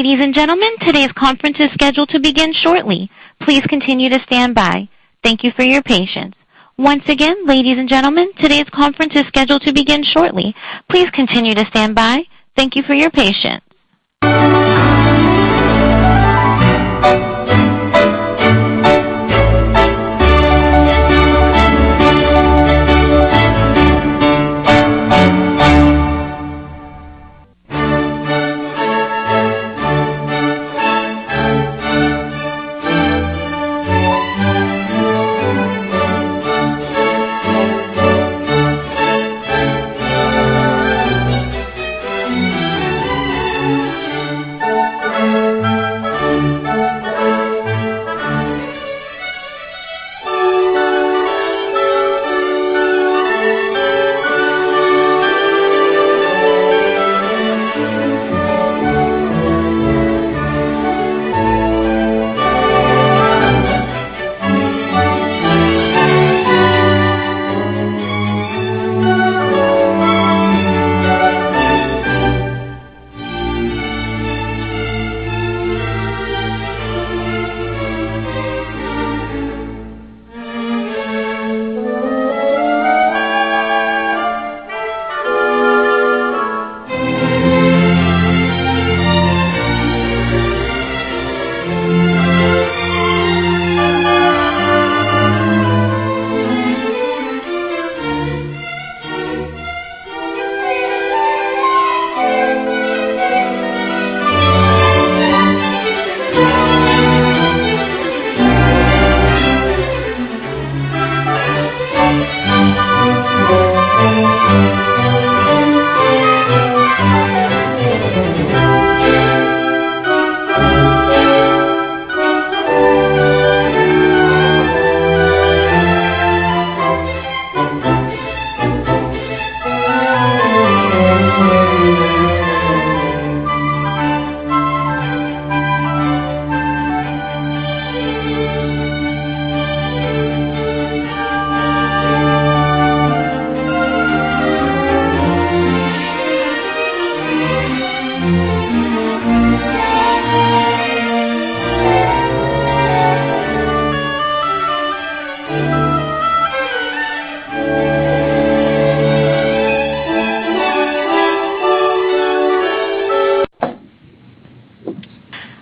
Ladies and gentlemen, today's conference is scheduled to begin shortly. Please continue to stand by. Thank you for your patience. Once again, ladies and gentlemen, today's conference is scheduled to begin shortly. Please continue to stand by. Thank you for your patience.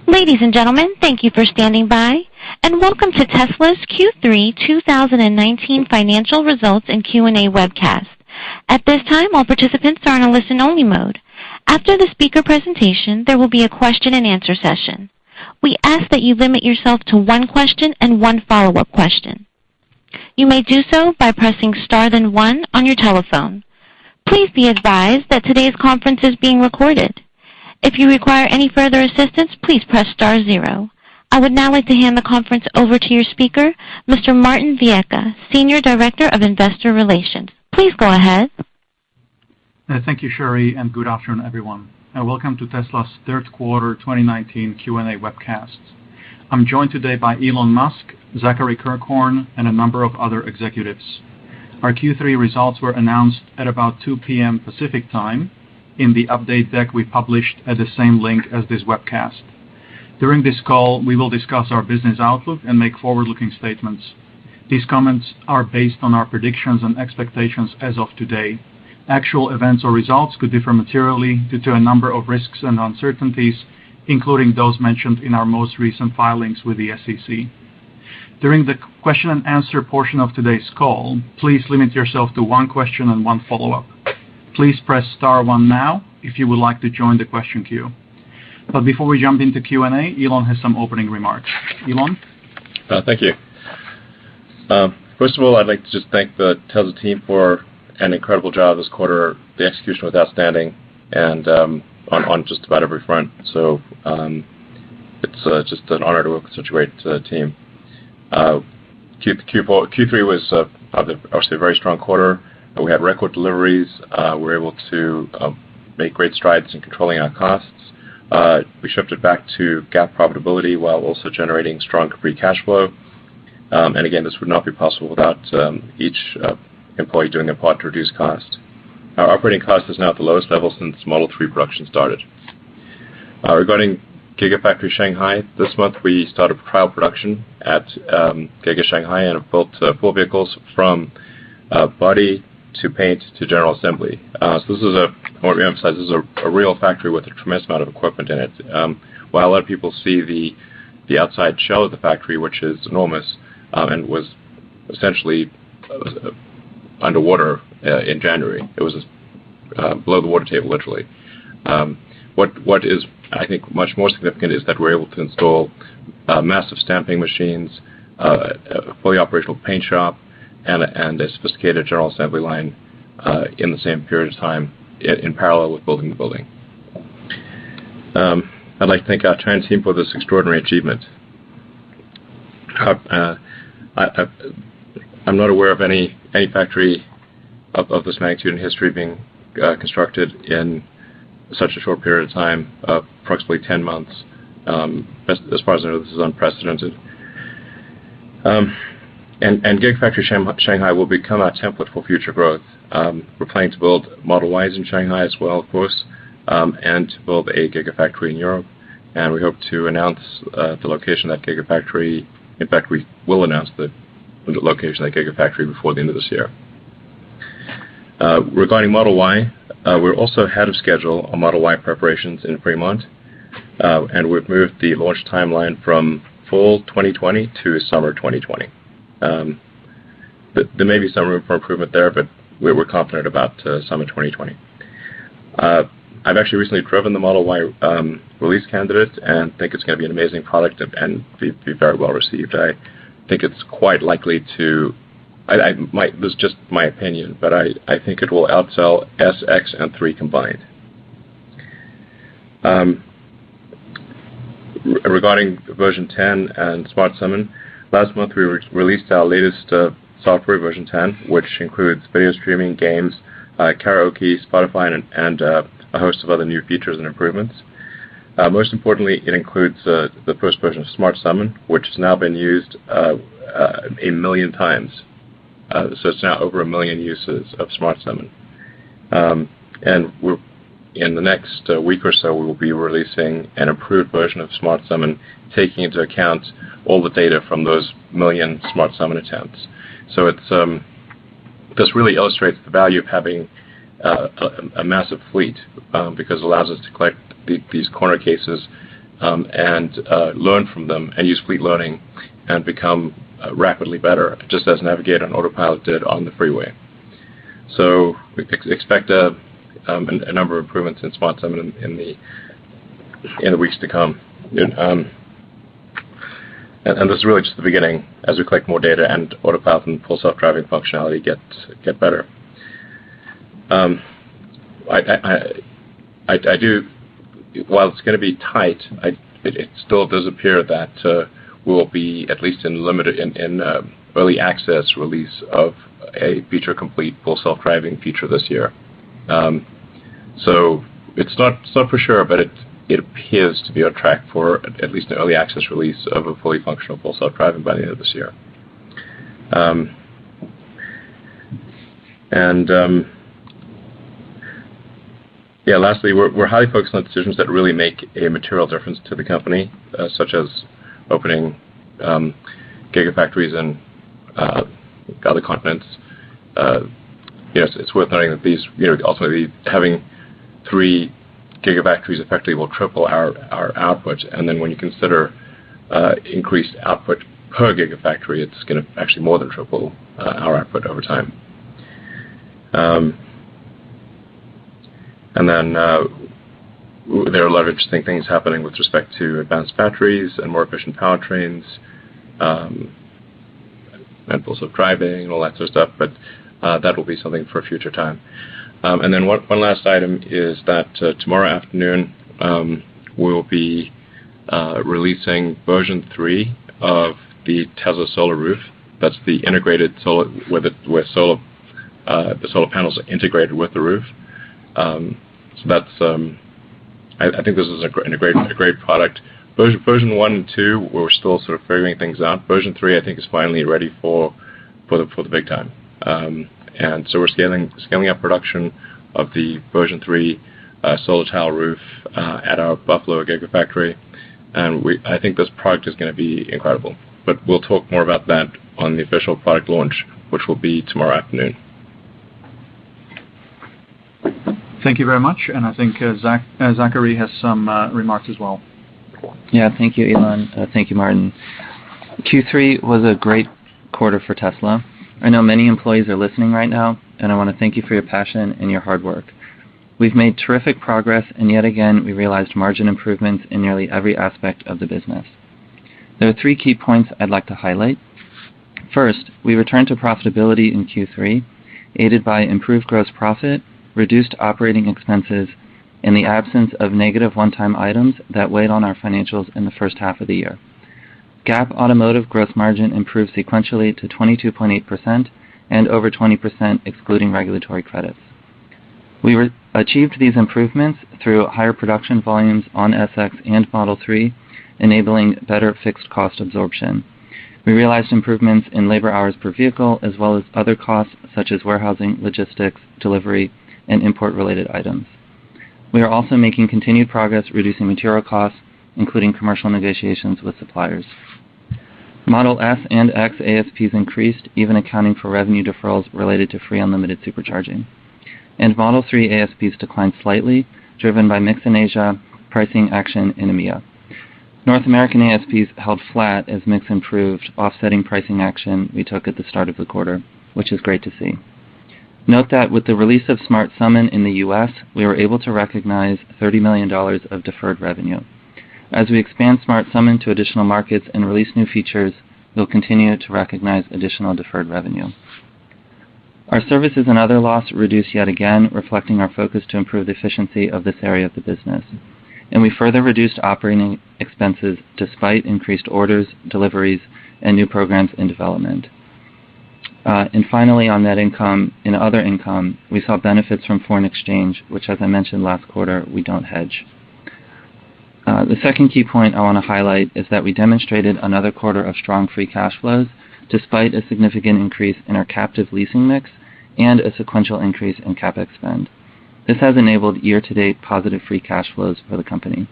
Ladies and gentlemen, thank you for standing by, and welcome to Tesla's Q3 2019 Financial Results and Q&A webcast. At this time, all participants are in a listen-only mode. After the speaker presentation, there will be a question-and-answer session. We ask that you limit yourself to one question and one follow-up question. You may do so by pressing star then 1 on your telephone. Please be advised that today's conference is being recorded. If you require any further assistance, please press star 0. I would now like to hand the conference over to your speaker, Mr. Martin Viecha, Senior Director of Investor Relations. Please go ahead. Thank you, Sherry, and good afternoon, everyone. Welcome to Tesla's third quarter 2019 Q&A webcast. I'm joined today by Elon Musk, Zachary Kirkhorn, and a number of other executives. Our Q3 results were announced at about 2 p.m. Pacific time in the update deck we published at the same link as this webcast. During this call, we will discuss our business outlook and make forward-looking statements. These comments are based on our predictions and expectations as of today. Actual events or results could differ materially due to a number of risks and uncertainties, including those mentioned in our most recent filings with the SEC. During the question and answer portion of today's call, please limit yourself to one question and one follow-up. Please press star 1 now if you would like to join the question queue. But before we jump into Q&A, Elon has some opening remarks. Elon? Thank you. First of all, I'd like to just thank the Tesla team for an incredible job this quarter. The execution was outstanding and on just about every front. So it's just an honor to work with such a great team. Q3 was obviously a very strong quarter. We had record deliveries. We were able to make great strides in controlling our costs. We shifted back to GAAP profitability while also generating strong free cash flow. And again, this would not be possible without each employee doing their part to reduce cost. Our operating cost is now at the lowest level since Model 3 production started. Regarding Gigafactory Shanghai. This month we started trial production at Giga Shanghai and have built full vehicles from body to paint to general assembly. So this is I want to emphasize, this is a real factory with a tremendous amount of equipment in it. While a lot of people see the outside shell of the factory, which is enormous, and was essentially underwater in January. It was below the water table, literally. What is, I think, much more significant is that we're able to install massive stamping machines, a fully operational paint shop, and a sophisticated general assembly line in the same period of time in parallel with building the building. I'd like to thank our China team for this extraordinary achievement. I'm not aware of any factory of this magnitude in history being constructed in such a short period of time, approximately 10 months. As far as I know, this is unprecedented. And Gigafactory Shanghai will become our template for future growth. We're planning to build Model Ys in Shanghai as well, of course, and to build a Gigafactory in Europe. And we hope to announce the location of that Gigafactory. In fact, we will announce the location of that Gigafactory before the end of this year. Regarding Model Y, we're also ahead of schedule on Model Y preparations in Fremont, and we've moved the launch timeline from fall 2020 to summer 2020. There may be some room for improvement there, but we're confident about summer 2020. I've actually recently driven the Model Y release candidate and think it's going to be an amazing product and be very well received. I think it's quite likely to, this is just my opinion, but I think it will outsell S, X, and 3 combined. Regarding version 10 and Smart Summon, last month we released our latest software, version 10, which includes video streaming, games, karaoke, Spotify, and a host of other new features and improvements. Most importantly, it includes the first version of Smart Summon, which has now been used 1 million times. So it's now over 1 million uses of Smart Summon. And in the next week or so, we will be releasing an improved version of Smart Summon, taking into account all the data from those 1 million Smart Summon attempts. So this really illustrates the value of having a massive fleet, because it allows us to collect these corner cases and learn from them and use fleet learning and become rapidly better, just as Navigator and Autopilot did on the freeway. So we expect a number of improvements in Smart Summon in the weeks to come. And this is really just the beginning as we collect more data and Autopilot and Full Self-Driving functionality get better. I do, while it's going to be tight, it still does appear that we will be, at least in early access release of a feature-complete Full Self-Driving feature this year. So it's not for sure, but it appears to be on track for at least an early access release of a fully functional Full Self-Driving by the end of this year. Lastly, we're highly focused on decisions that really make a material difference to the company, such as opening gigafactories in other continents. It's worth noting that these, ultimately having 3 gigafactories effectively will triple our output, and then when you consider increased output per gigafactory, it's going to actually more than triple our output over time. And then there are a lot of interesting things happening with respect to advanced batteries and more efficient powertrains, and Full Self-Driving and all that sort of stuff, but that will be something for a future time. And then one last item is that tomorrow afternoon we'll be releasing version 3 of the Tesla Solar Roof. That's the integrated solar, where the solar panels are integrated with the roof. So that's I think this is a great product. Version 1 and 2, we're still sort of figuring things out. Version 3, I think, is finally ready for the big time. And so we're scaling up production of the version 3 solar tile roof at our Buffalo Gigafactory, and I think this product is going to be incredible. But we'll talk more about that on the official product launch, which will be tomorrow afternoon. Thank you very much, and I think Zachary has some remarks as well. Yeah, thank you, Elon. Thank you, Martin. Q3 was a great quarter for Tesla. I know many employees are listening right now, and I want to thank you for your passion and your hard work. We've made terrific progress, and yet again, we realized margin improvements in nearly every aspect of the business. There are 3 key points I'd like to highlight. First, we returned to profitability in Q3, aided by improved gross profit, reduced operating expenses, and the absence of negative one-time items that weighed on our financials in the first half of the year. GAAP automotive gross margin improved sequentially to 22.8% and over 20% excluding regulatory credits. We achieved these improvements through higher production volumes on SX and Model 3, enabling better fixed cost absorption. We realized improvements in labor hours per vehicle as well as other costs such as warehousing, logistics, delivery, and import-related items. We are also making continued progress reducing material costs, including commercial negotiations with suppliers. Model S and X ASPs increased, even accounting for revenue deferrals related to free unlimited supercharging. And Model 3 ASPs declined slightly, driven by mix in Asia, pricing action in EMEA. North American ASPs held flat as mix improved, offsetting pricing action we took at the start of the quarter, which is great to see. Note that with the release of Smart Summon in the US, we were able to recognize $30 million of deferred revenue. As we expand Smart Summon to additional markets and release new features, we'll continue to recognize additional deferred revenue. Our services and other loss reduced yet again, reflecting our focus to improve the efficiency of this area of the business. And we further reduced operating expenses despite increased orders, deliveries, and new programs in development. And finally, on net income, in other income, we saw benefits from foreign exchange, which, as I mentioned last quarter, we don't hedge. The second key point I want to highlight is that we demonstrated another quarter of strong free cash flows, despite a significant increase in our captive leasing mix and a sequential increase in CapEx spend. This has enabled year-to-date positive free cash flows for the company.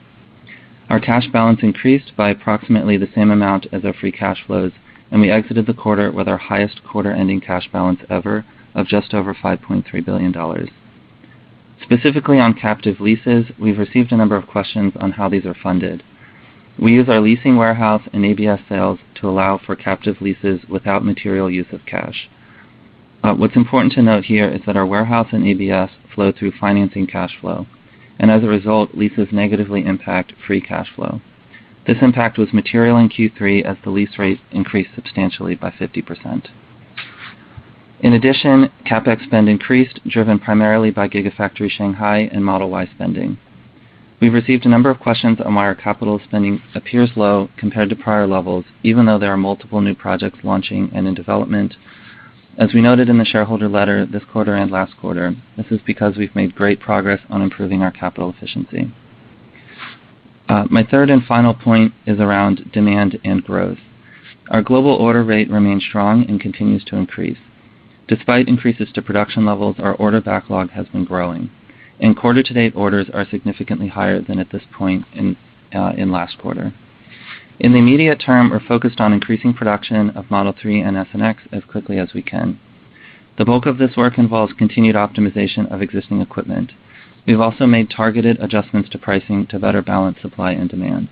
Our cash balance increased by approximately the same amount as our free cash flows, and we exited the quarter with our highest quarter-ending cash balance ever of just over $5.3 billion. Specifically on captive leases, we've received a number of questions on how these are funded. We use our leasing warehouse and ABS sales to allow for captive leases without material use of cash. What's important to note here is that our warehouse and ABS flow through financing cash flow, and as a result, leases negatively impact free cash flow. This impact was material in Q3 as the lease rate increased substantially by 50%. In addition, CapEx spend increased, driven primarily by Gigafactory Shanghai and Model Y spending. We've received a number of questions on why our capital spending appears low compared to prior levels, even though there are multiple new projects launching and in development. As we noted in the shareholder letter this quarter and last quarter, this is because we've made great progress on improving our capital efficiency. My third and final point is around demand and growth. Our global order rate remains strong and continues to increase. Despite increases to production levels, our order backlog has been growing, and quarter-to-date orders are significantly higher than at this point in last quarter. In the immediate term, we're focused on increasing production of Model 3 and S and X as quickly as we can. The bulk of this work involves continued optimization of existing equipment. We've also made targeted adjustments to pricing to better balance supply and demand.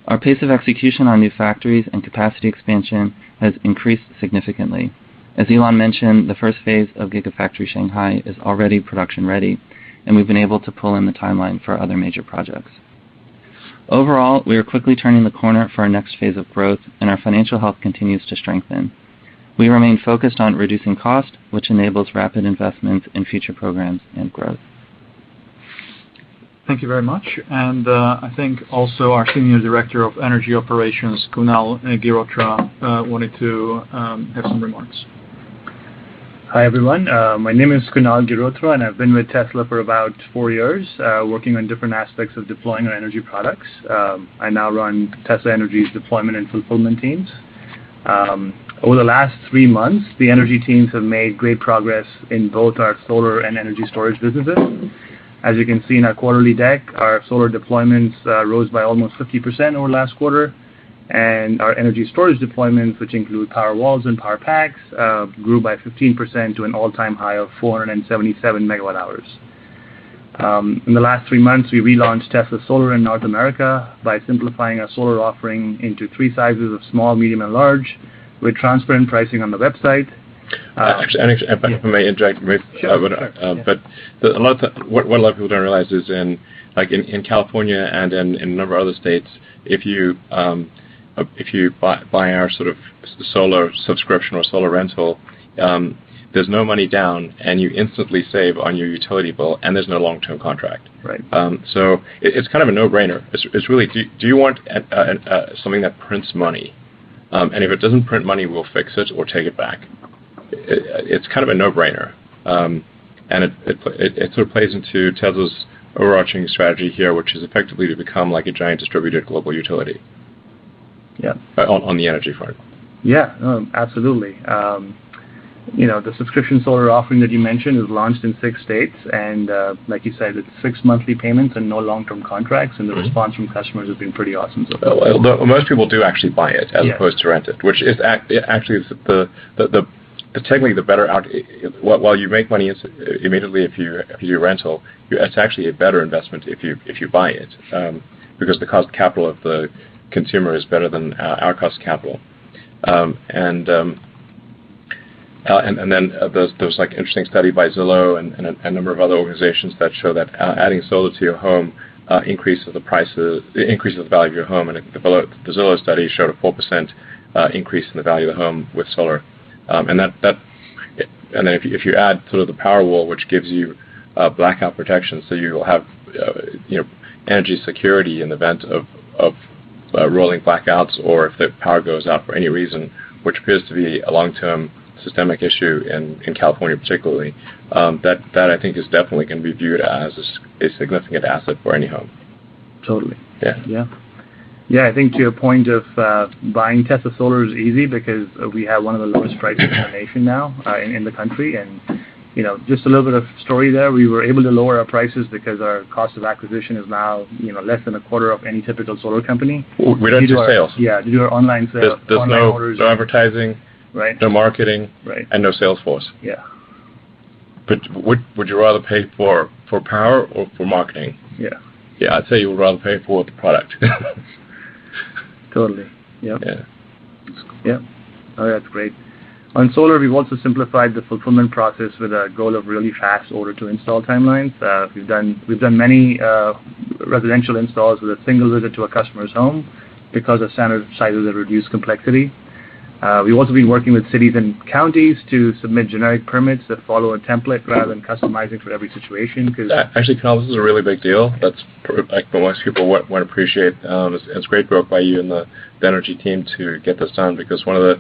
Our pace of execution on new factories and capacity expansion has increased significantly. As Elon mentioned, the first phase of Gigafactory Shanghai is already production ready, and we've been able to pull in the timeline for other major projects. Overall, we are quickly turning the corner for our next phase of growth, and our financial health continues to strengthen. We remain focused on reducing cost, which enables rapid investments in future programs and growth. Thank you very much. And I think also our Senior Director of Energy Operations, Kunal Girotra, wanted to have some remarks. Hi, everyone. My name is Kunal Girotra, and I've been with Tesla for about 4 years, working on different aspects of deploying our energy products. I now run Tesla Energy's deployment and fulfillment teams. Over the last 3 months, the energy teams have made great progress in both our solar and energy storage businesses. As you can see in our quarterly deck, our solar deployments rose by almost 50% over last quarter, and our energy storage deployments, which include Powerwalls and Powerpacks, grew by 15% to an all-time high of 477 megawatt hours. In the last 3 months, we relaunched Tesla Solar in North America by simplifying our solar offering into 3 sizes of small, medium, and large, with transparent pricing on the website. Actually, if I may interject, but what a lot of people don't realize is in California and in a number of other states, if you buy our sort of solar subscription or solar rental, there's no money down, and you instantly save on your utility bill, and there's no long-term contract. Right. So it's kind of a no-brainer. It's really, do you want something that prints money? And if it doesn't print money, we'll fix it or take it back. It's kind of a no-brainer, and it sort of plays into Tesla's overarching strategy here, which is effectively to become like a giant distributed global utility. Yeah. On the energy front. Yeah, no, absolutely. The subscription solar offering that you mentioned is launched in 6 states, and like you said, it's 6 monthly payments and no long-term contracts, and the response from customers has been pretty awesome so far. Well, most people do actually buy it as opposed to rent it, which is actually technically the better out. While you make money immediately if you do rental, it's actually a better investment if you buy it, because the cost of capital of the consumer is better than our cost of capital, and then there's like an interesting study by Zillow and a number of other organizations that show that adding solar to your home increases the value of your home, and the Zillow study showed a 4% increase in the value of the home with solar, and then if you add sort of the Powerwall, which gives you blackout protection, so you will have energy security in the event of rolling blackouts, or if the power goes out for any reason, which appears to be a long-term systemic issue in California particularly, that I think is definitely going to be viewed as a significant asset for any home. Totally. Yeah. Yeah, I think to your point of buying Tesla Solar is easy because we have one of the lowest prices in the nation now in the country, and just a little bit of story there. We were able to lower our prices because our cost of acquisition is now less than a quarter of any typical solar company. We don't do sales. Yeah, to do our online sales. There's online no orders, advertising, right? No marketing, right? And no sales force. Yeah. But would you rather pay for power or for marketing? Yeah. Yeah, I'd say you would rather pay for the product. Totally. Yep. Yeah. Yeah. Oh, that's great. On solar, we've also simplified the fulfillment process with a goal of really fast order-to-install timelines. We've done many residential installs with a single visit to a customer's home because of standard sizes that reduce complexity. We've also been working with cities and counties to submit generic permits that follow a template rather than customizing for every situation. Actually, Kunal, this is a really big deal. That's like what most people won't appreciate. It's great work by you and the energy team to get this done, because one of the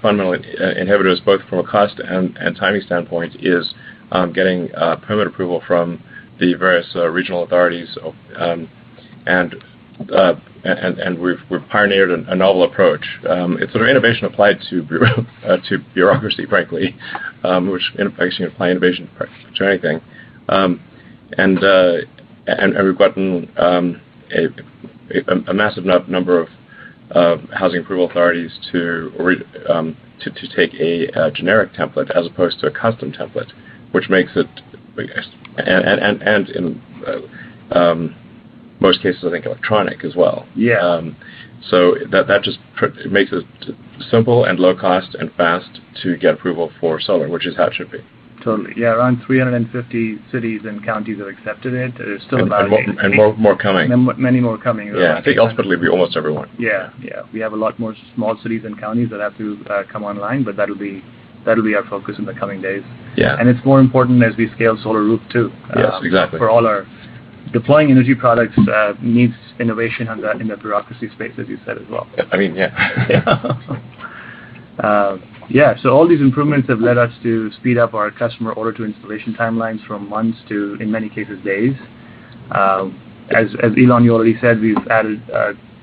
fundamental inhibitors, both from a cost and timing standpoint, is getting permit approval from the various regional authorities, and we've pioneered a novel approach. It's sort of innovation applied to bureaucracy, frankly, which actually can apply innovation to anything. And we've gotten a massive number of housing approval authorities to take a generic template as opposed to a custom template, which makes it, and in most cases, I think, electronic as well. Yeah. So that just makes it simple and low cost and fast to get approval for solar, which is how it should be. Totally. Yeah, around 350 cities and counties have accepted it. There's still more coming. Many more coming. Yeah, I think ultimately it'll be almost everyone. Yeah. We have a lot more small cities and counties that have to come online, but that'll be our focus in the coming days. Yeah. And it's more important as we scale Solar Roof too. Yes, exactly. For all our deploying energy products needs innovation in the bureaucracy space, as you said as well. I mean, so all these improvements have led us to speed up our customer order to installation timelines from months to, in many cases, days. As Elon, you already said, we've added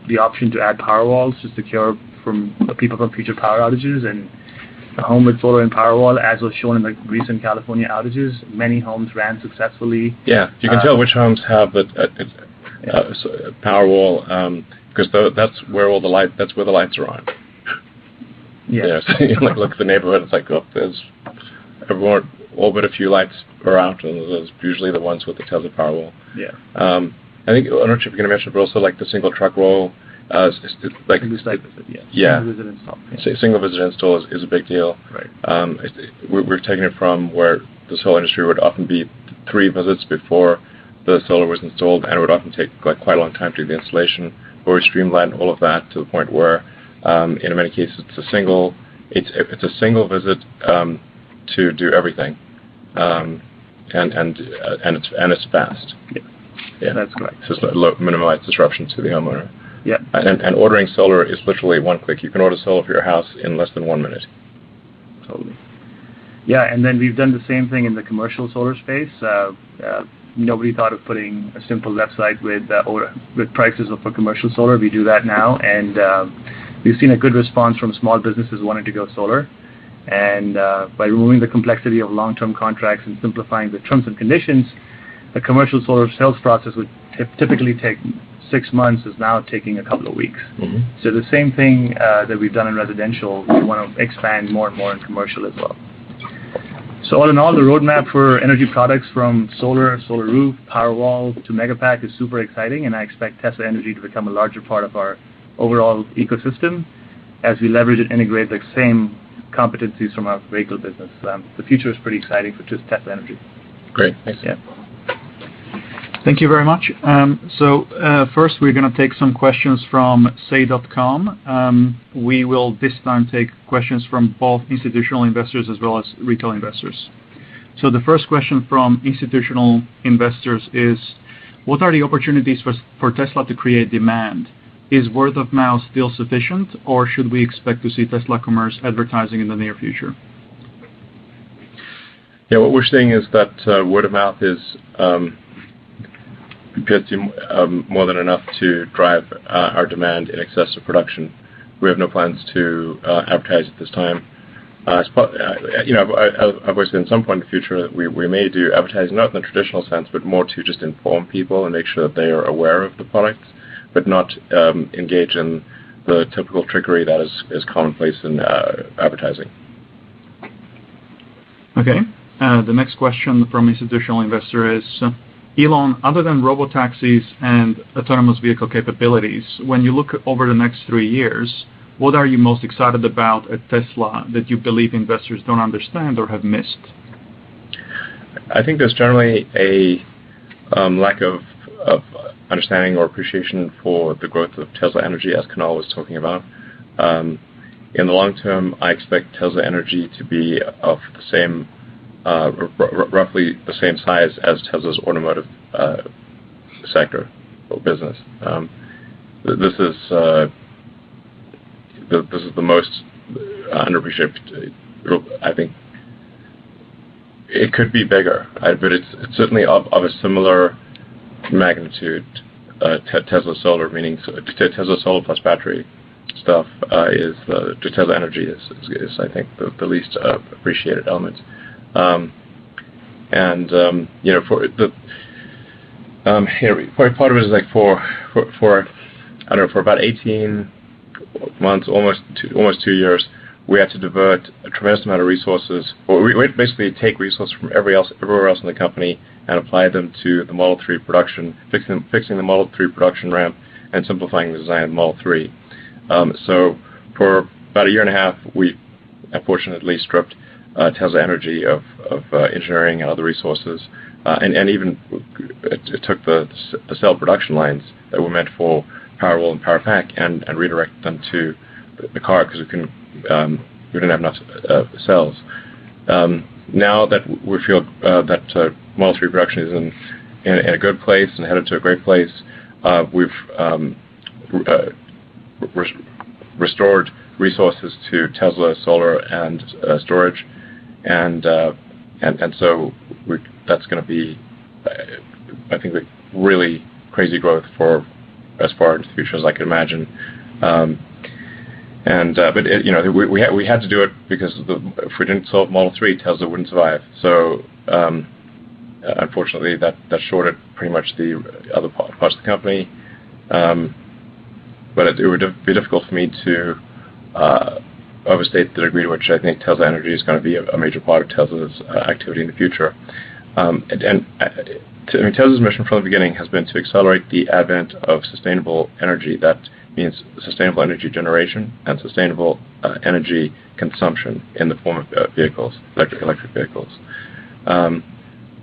the option to add Powerwalls to secure people from future power outages, and a home with solar and Powerwall, as was shown in the recent California outages. Many homes ran successfully. Yeah, you can tell which homes have the Powerwall because that's where all the that's where the lights are on. Yeah. So you look at the neighborhood. It's like, oh, there's everyone, all but a few lights are out, and those usually the ones with the Tesla Powerwall. Yeah. I think, I'm not sure if you're going to mention, but also like the single truck roll. Like single site visit, yeah. Yeah. Single visit install. Yeah. Single visit install is a big deal. Right. We've taken it from where the solar industry would often be 3 visits before the solar was installed, and it would often take like quite a long time to do the installation. But we streamlined all of that to the point where, in many cases, it's a single visit to do everything, and it's fast. Yeah, that's correct. So it's minimize disruption to the homeowner. Yeah. And ordering solar is literally one click. You can order solar for your house in less than 1 minute. Totally. Yeah, and then we've done the same thing in the commercial solar space. Nobody thought of putting a simple website with prices for commercial solar. We do that now, and we've seen a good response from small businesses wanting to go solar. And by removing the complexity of long-term contracts and simplifying the terms and conditions, the commercial solar sales process would typically take 6 months is now taking a couple of weeks. Mm-hmm. So the same thing that we've done in residential, we want to expand more and more in commercial as well. So all in all, the roadmap for energy products from solar roof, Powerwall to Megapack is super exciting, and I expect Tesla Energy to become a larger part of our overall ecosystem as we leverage and integrate the same competencies from our vehicle business. The future is pretty exciting for just Tesla Energy. Great, thanks. Yeah. Thank you very much. First, we're going to take some questions from say.com. We will this time take questions from both institutional investors as well as retail investors. So the first question from institutional investors is, what are the opportunities for Tesla to create demand? Is word of mouth still sufficient, or should we expect to see Tesla commerce advertising in the near future? Yeah, what we're seeing is that word of mouth is appears to be more than enough to drive our demand in excess of production. We have no plans to advertise at this time. I've always said in some point in the future that we may do advertising, not in the traditional sense, but more to just inform people and make sure that they are aware of the products, but not engage in the typical trickery that is commonplace in advertising. Okay. The next question from institutional investor is, Elon, other than robotaxis and autonomous vehicle capabilities, when you look over the next 3 years, what are you most excited about at Tesla that you believe investors don't understand or have missed? I think there's generally a lack of understanding or appreciation for the growth of Tesla Energy, as Kunal was talking about. In the long term, I expect Tesla Energy to be of the same roughly the same size as Tesla's automotive sector or business. This is the most underappreciated. I think it could be bigger, but it's certainly of a similar magnitude. Tesla Solar, meaning Tesla Solar plus battery stuff, is Tesla Energy is I think the least appreciated element. For the part of it is like for I don't know, for about 18 months, almost 2 years, we had to divert a tremendous amount of resources, or we had to basically take resources from everywhere else in the company and apply them to the Model 3 production, fixing the Model 3 production ramp and simplifying the design of the Model 3. So for about a year and a half, we unfortunately stripped Tesla Energy of engineering and other resources, and even it took the cell production lines that were meant for Powerwall and Powerpack and redirected them to the car because we didn't have enough cells. Now that we feel that Model 3 production is in a good place and headed to a great place, we've restored resources to Tesla Solar and storage, and so that's going to be, I think, really crazy growth for as far into the future as I can imagine. But we had to do it because if we didn't solve Model 3, Tesla wouldn't survive. So unfortunately, that shorted pretty much the other parts of the company. But it would be difficult for me to overstate the degree to which I think Tesla Energy is going to be a major part of Tesla's activity in the future. Tesla's mission from the beginning has been to accelerate the advent of sustainable energy. That means sustainable energy generation and sustainable energy consumption in the form of vehicles, electric vehicles. And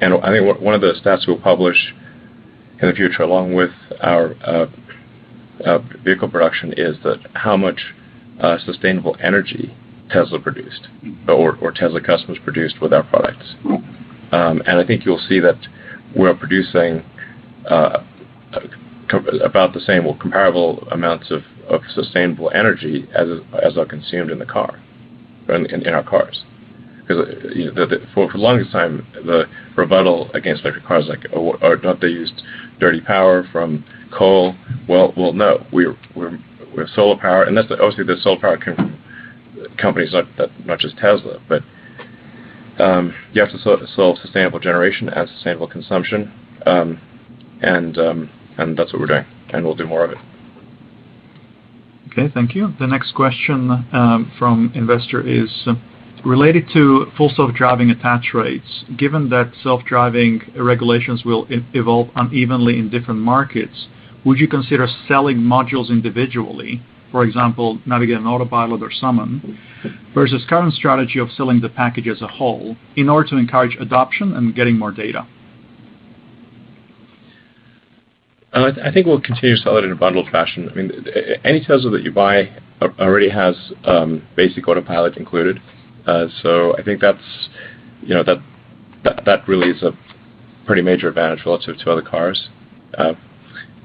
I think one of the stats we'll publish in the future, along with our vehicle production, is that how much sustainable energy Tesla produced, or Tesla customers produced with our products. And I think you'll see that we're producing about the same or comparable amounts of sustainable energy as are consumed in the car, in our cars. Because for the longest time, the rebuttal against electric cars, don't they use dirty power from coal? Well, no. We're solar power, and that's obviously the solar power came from companies not just Tesla, but you have to solve sustainable generation and sustainable consumption, and that's what we're doing, and we'll do more of it. Okay, thank you. The next question from investor is related to full self-driving attach rates. Given that self-driving regulations will evolve unevenly in different markets, would you consider selling modules individually, for example, Navigate on Autopilot or Summon, versus current strategy of selling the package as a whole in order to encourage adoption and getting more data? I think we'll continue to sell it in a bundled fashion. I mean, any Tesla that you buy already has basic autopilot included. So I think that's, that really is a pretty major advantage relative to other cars.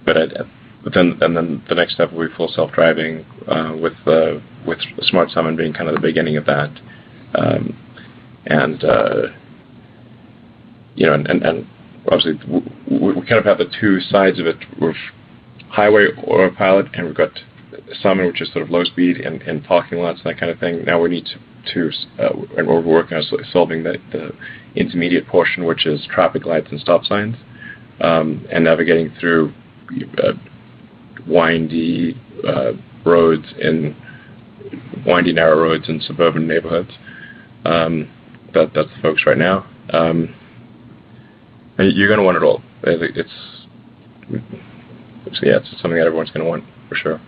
But then the next step will be full self-driving with Smart Summon being kind of the beginning of that. And obviously we kind of have the two sides of it. We've highway autopilot, and we've got Summon, which is sort of low speed in parking lots, that kind of thing. Now we need and we're working on solving the intermediate portion, which is traffic lights and stop signs, and navigating through windy roads in windy, narrow roads in suburban neighborhoods. That's the focus right now. And you're going to want it all. It's something that everyone's going to want for sure.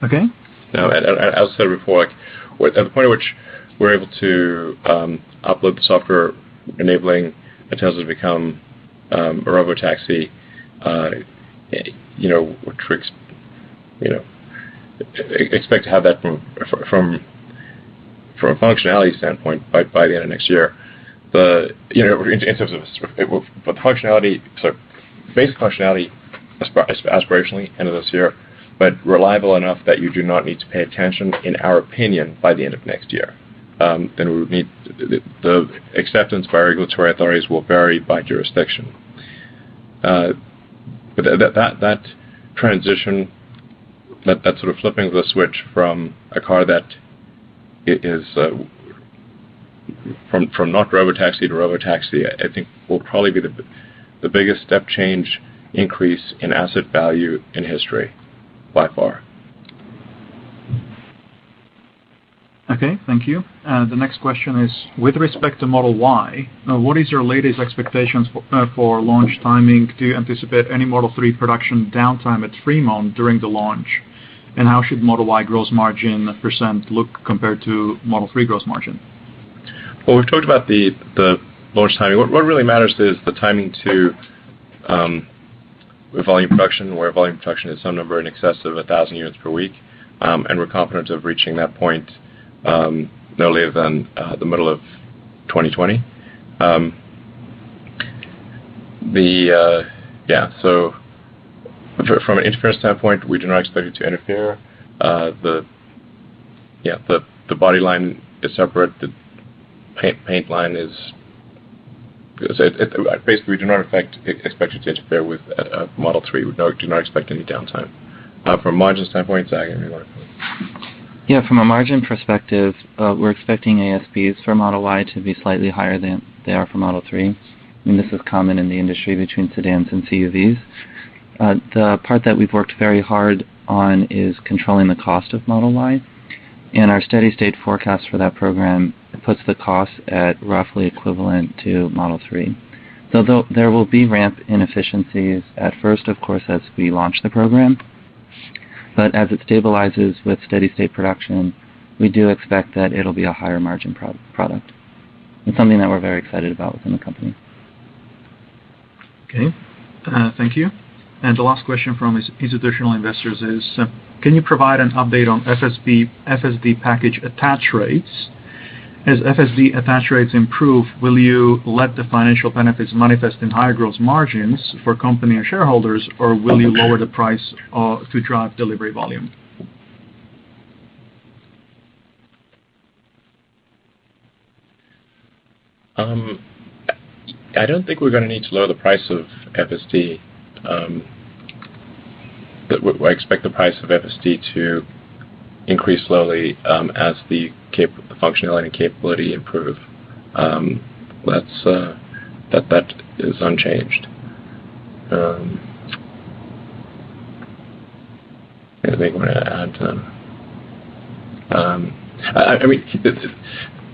Okay. Now, as I said before, at the point at which we're able to upload the software enabling a Tesla to become a robotaxi, expect to have that from a functionality standpoint by the end of next year. In terms of but the functionality, so basic functionality aspirationally end of this year, but reliable enough that you do not need to pay attention, in our opinion, by the end of next year. Then we would need the acceptance by regulatory authorities will vary by jurisdiction. But that transition, that sort of flipping of the switch from a car that is from not robotaxi to robotaxi, I think will probably be the biggest step change increase in asset value in history, by far. Okay, thank you. The next question is, with respect to Model Y, what is your latest expectations for launch timing? Do you anticipate any Model 3 production downtime at Fremont during the launch? And how should Model Y gross margin % look compared to Model 3 gross margin? Well, we've talked about the launch timing. What really matters is the timing to volume production, where volume production is some number in excess of 1,000 units per week. And we're confident of reaching that point no later than the middle of 2020. So from an interference standpoint, we do not expect it to interfere. The body line is separate. The paint line is basically we do not expect it to interfere with Model 3. We do not expect any downtime. From a margin standpoint, Zach, if you want to. Yeah, from a margin perspective, we're expecting ASPs for Model Y to be slightly higher than they are for Model 3. I mean, this is common in the industry between sedans and CUVs. The part that we've worked very hard on is controlling the cost of Model Y, and our steady-state forecast for that program puts the cost at roughly equivalent to Model 3. So there will be ramp inefficiencies at first, of course, as we launch the program, but as it stabilizes with steady-state production, we do expect that it'll be a higher margin product. It's something that we're very excited about within the company. Okay, thank you. And the last question from institutional investors is, can you provide an update on FSD package attach rates? As FSD attach rates improve, will you let the financial benefits manifest in higher gross margins for company and shareholders, or will you lower the price to drive delivery volume? I don't think we're going to need to lower the price of FSD. I expect the price of FSD to increase slowly as the functionality and capability improve. That is unchanged. Anything you want to add? I mean,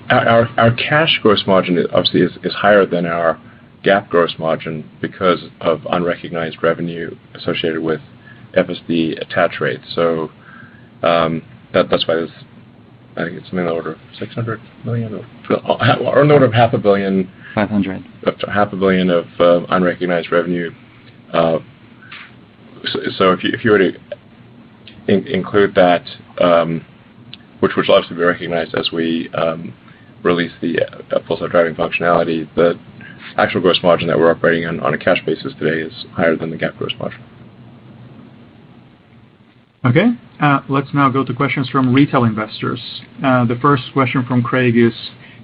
our cash gross margin obviously is higher than our GAAP gross margin because of unrecognized revenue associated with FSD attach rates. So that's why there's, I think it's something in the order of $600 million or in the order of $500 million. 500. Up to $500 million of unrecognized revenue. So if you were to include that, which will obviously be recognized as we release the Full Self-Driving functionality, the actual gross margin that we're operating on a cash basis today is higher than the GAAP gross margin. Okay, let's now go to questions from retail investors. The first question from Craig is,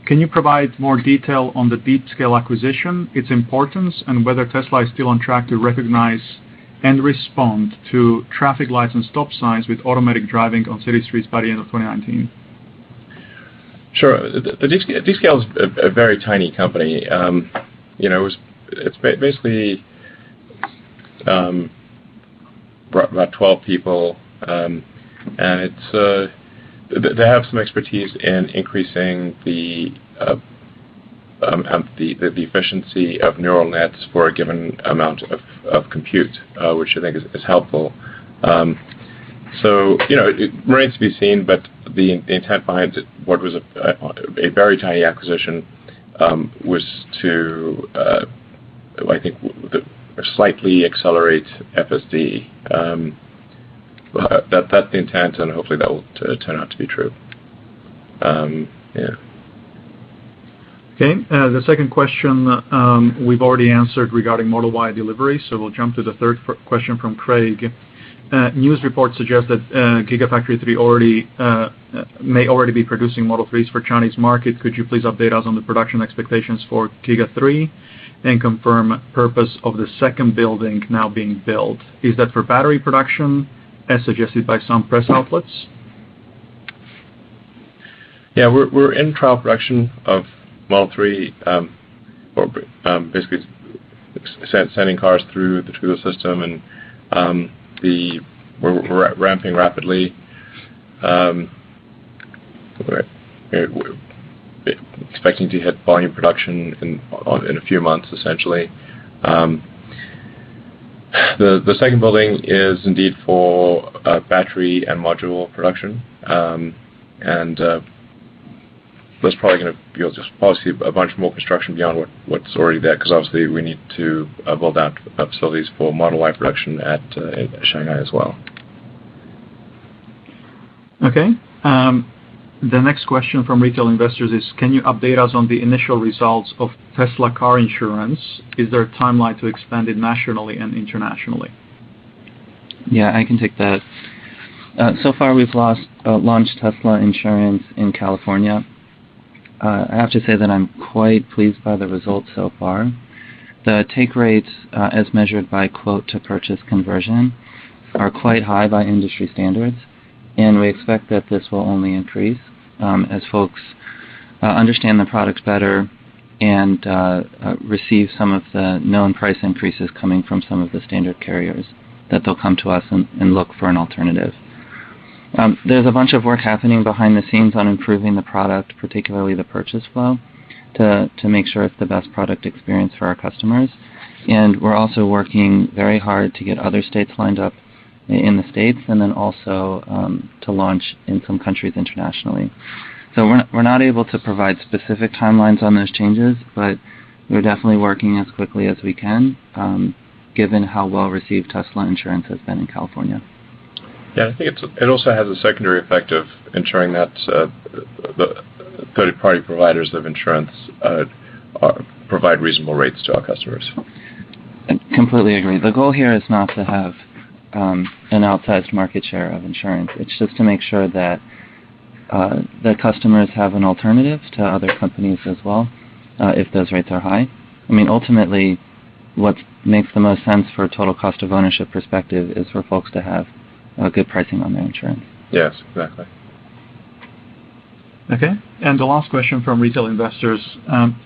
can you provide more detail on the DeepScale acquisition, its importance, and whether Tesla is still on track to recognize and respond to traffic lights and stop signs with automatic driving on city streets by the end of 2019? Sure. The DeepScale is a very tiny company. It's basically about 12 people, and it's they have some expertise in increasing the efficiency of neural nets for a given amount of compute, which I think is helpful. So it remains to be seen, but the intent behind it, what was a very tiny acquisition, was to I think slightly accelerate FSD. That's the intent, and hopefully that will turn out to be true. Yeah. Okay, the second question we've already answered regarding Model Y delivery, so we'll jump to the third question from Craig. News reports suggest that Gigafactory 3 may already be producing Model 3s for Chinese market. Could you please update us on the production expectations for Giga 3 and confirm purpose of the second building now being built? Is that for battery production, as suggested by some press outlets? Yeah, we're in trial production of Model 3, or basically sending cars through the system, and we're ramping rapidly. We're expecting to hit volume production in a few months, essentially. The second building is indeed for battery and module production, and there's probably going to be just see a bunch more construction beyond what's already there, because obviously we need to build out facilities for Model Y production at Shanghai as well. Okay. The next question from retail investors is, can you update us on the initial results of Tesla car insurance? Is there a timeline to expand it nationally and internationally? Yeah, I can take that. So far we've launched Tesla Insurance in California. I have to say that I'm quite pleased by the results so far. The take rates, as measured by quote-to-purchase conversion, are quite high by industry standards, and we expect that this will only increase as folks understand the product better and receive some of the known price increases coming from some of the standard carriers, that they'll come to us and look for an alternative. There's a bunch of work happening behind the scenes on improving the product, particularly the purchase flow, to make sure it's the best product experience for our customers. And we're also working very hard to get other states lined up in the States, and then also to launch in some countries internationally. So we're not able to provide specific timelines on those changes, but we're definitely working as quickly as we can, given how well received Tesla insurance has been in California. Yeah, I think it also has a secondary effect of ensuring that the third-party providers of insurance provide reasonable rates to our customers. I completely agree. The goal here is not to have an outsized market share of insurance. It's just to make sure that the customers have an alternative to other companies as well, if those rates are high. I mean, ultimately, what makes the most sense for a total cost of ownership perspective is for folks to have good pricing on their insurance. Yes, exactly. Okay, and the last question from retail investors.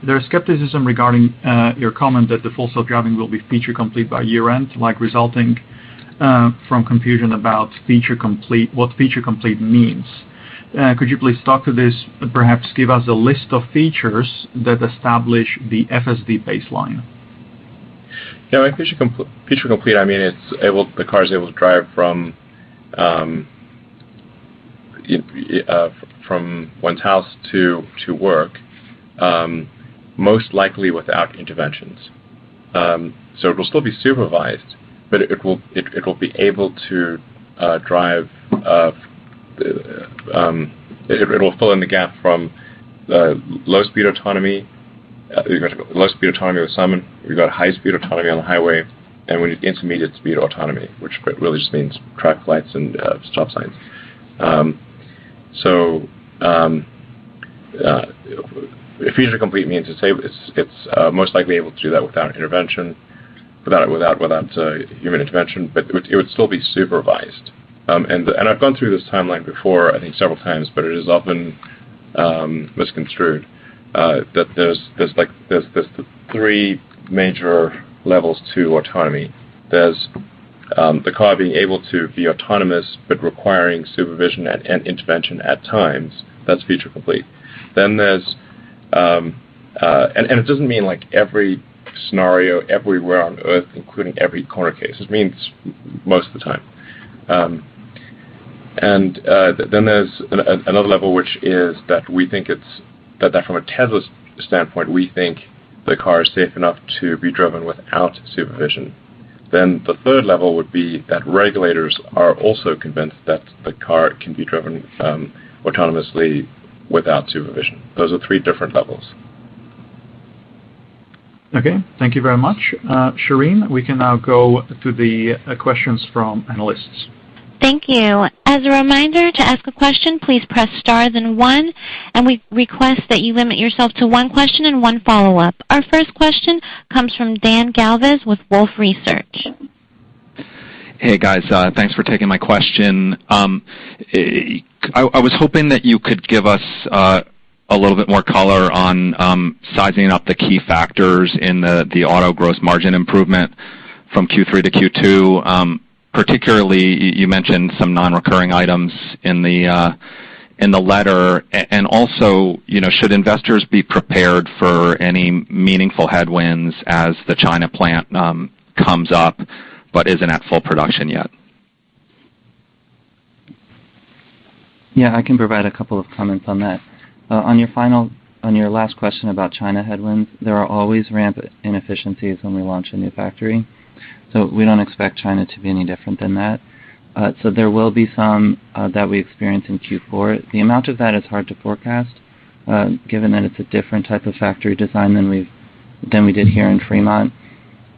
There is skepticism regarding your comment that the full self-driving will be feature complete by year-end, like resulting from confusion about feature complete, what feature complete means. Could you please talk to this, perhaps give us a list of features that establish the FSD baseline? Yeah, by feature complete, I mean the car is able to drive from one's house to work, most likely without interventions. So it will still be supervised, but it will be able to drive. It will fill in the gap from low speed autonomy. You've got low speed autonomy with Summon. You've got high speed autonomy on the highway, and we need intermediate speed autonomy, which really just means traffic lights and stop signs. Feature complete means it's most likely able to do that without intervention, without human intervention, but it would still be supervised. And I've gone through this timeline before, I think several times, but it is often misconstrued. That there's the three major levels to autonomy. There's the car being able to be autonomous but requiring supervision and intervention at times. That's feature complete. Then there's and it doesn't mean like every scenario everywhere on Earth, including every corner case. It means most of the time. And then there's another level, which is that we think that from a Tesla standpoint, we think the car is safe enough to be driven without supervision. Then the third level would be that regulators are also convinced that the car can be driven autonomously without supervision. Those are three different levels. Okay, thank you very much. Shireen, we can now go to the questions from analysts. Thank you. As a reminder, to ask a question, please press star then 1, and we request that you limit yourself to one question and one follow-up. Our first question comes from Dan Galvez with Wolfe Research. Hey guys, thanks for taking my question. I was hoping that you could give us a little bit more color on sizing up the key factors in the auto gross margin improvement from Q3 to Q2. Particularly, you mentioned some non-recurring items in the letter, and also, should investors be prepared for any meaningful headwinds as the China plant comes up, but isn't at full production yet? Yeah, I can provide a couple of comments on that. On your last question about China headwinds, there are always ramp inefficiencies when we launch a new factory. So we don't expect China to be any different than that. So there will be some that we experience in Q4. The amount of that is hard to forecast, given that it's a different type of factory design than we did here in Fremont.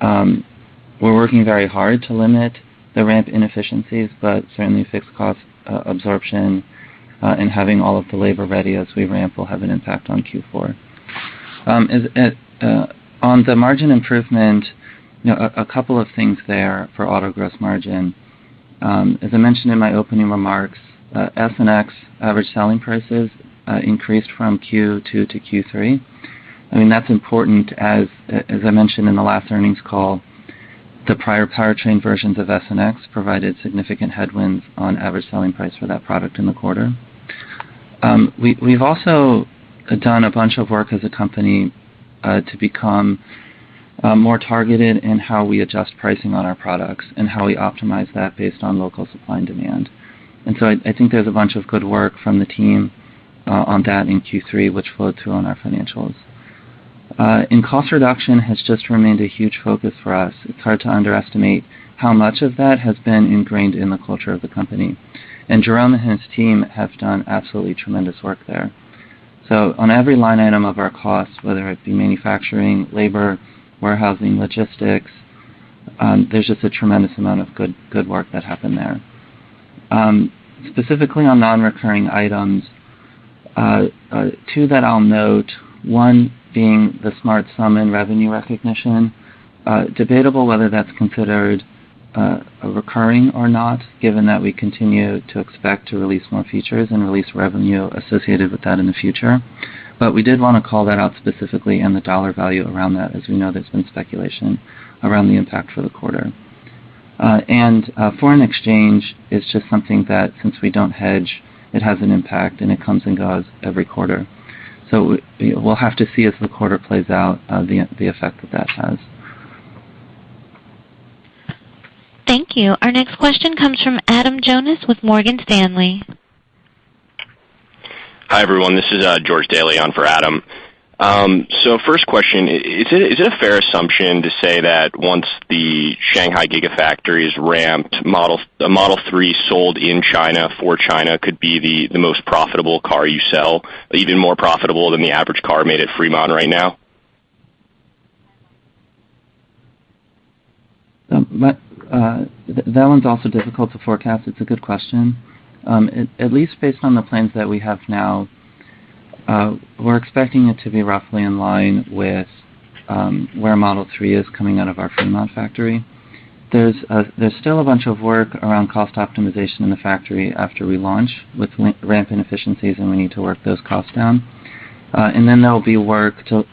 We're working very hard to limit the ramp inefficiencies, but certainly fixed cost absorption and having all of the labor ready as we ramp will have an impact on Q4. On the margin improvement, a couple of things there for auto gross margin. As I mentioned in my opening remarks, S and X average selling prices increased from Q2 to Q3. I mean, that's important as I mentioned in the last earnings call, the prior powertrain versions of S and X provided significant headwinds on average selling price for that product in the quarter. We've also done a bunch of work as a company to become more targeted in how we adjust pricing on our products and how we optimize that based on local supply and demand. And so I think there's a bunch of good work from the team on that in Q3, which flowed through on our financials. And cost reduction has just remained a huge focus for us. It's hard to underestimate how much of that has been ingrained in the culture of the company. And Jerome and his team have done absolutely tremendous work there. So on every line item of our costs, whether it be manufacturing, labor, warehousing, logistics, there's just a tremendous amount of good work that happened there. Specifically on non-recurring items, two that I'll note, one being the Smart Summon revenue recognition. Debatable whether that's considered recurring or not, given that we continue to expect to release more features and release revenue associated with that in the future. But we did want to call that out specifically and the dollar value around that, as we know there's been speculation around the impact for the quarter. And foreign exchange is just something that, since we don't hedge, it has an impact and it comes and goes every quarter. So we'll have to see as the quarter plays out the effect that has. Thank you. Our next question comes from Adam Jonas with Morgan Stanley. Hi, everyone. This is George Daly on for Adam. So first question, is it a fair assumption to say that once the Shanghai Gigafactory is ramped, the Model 3 sold in China for China could be the most profitable car you sell, even more profitable than the average car made at Fremont right now? That one's also difficult to forecast. It's a good question. At least based on the plans that we have now, we're expecting it to be roughly in line with where Model 3 is coming out of our Fremont factory. There's still a bunch of work around cost optimization in the factory after we launch with ramp inefficiencies, and we need to work those costs down. And then there will be work to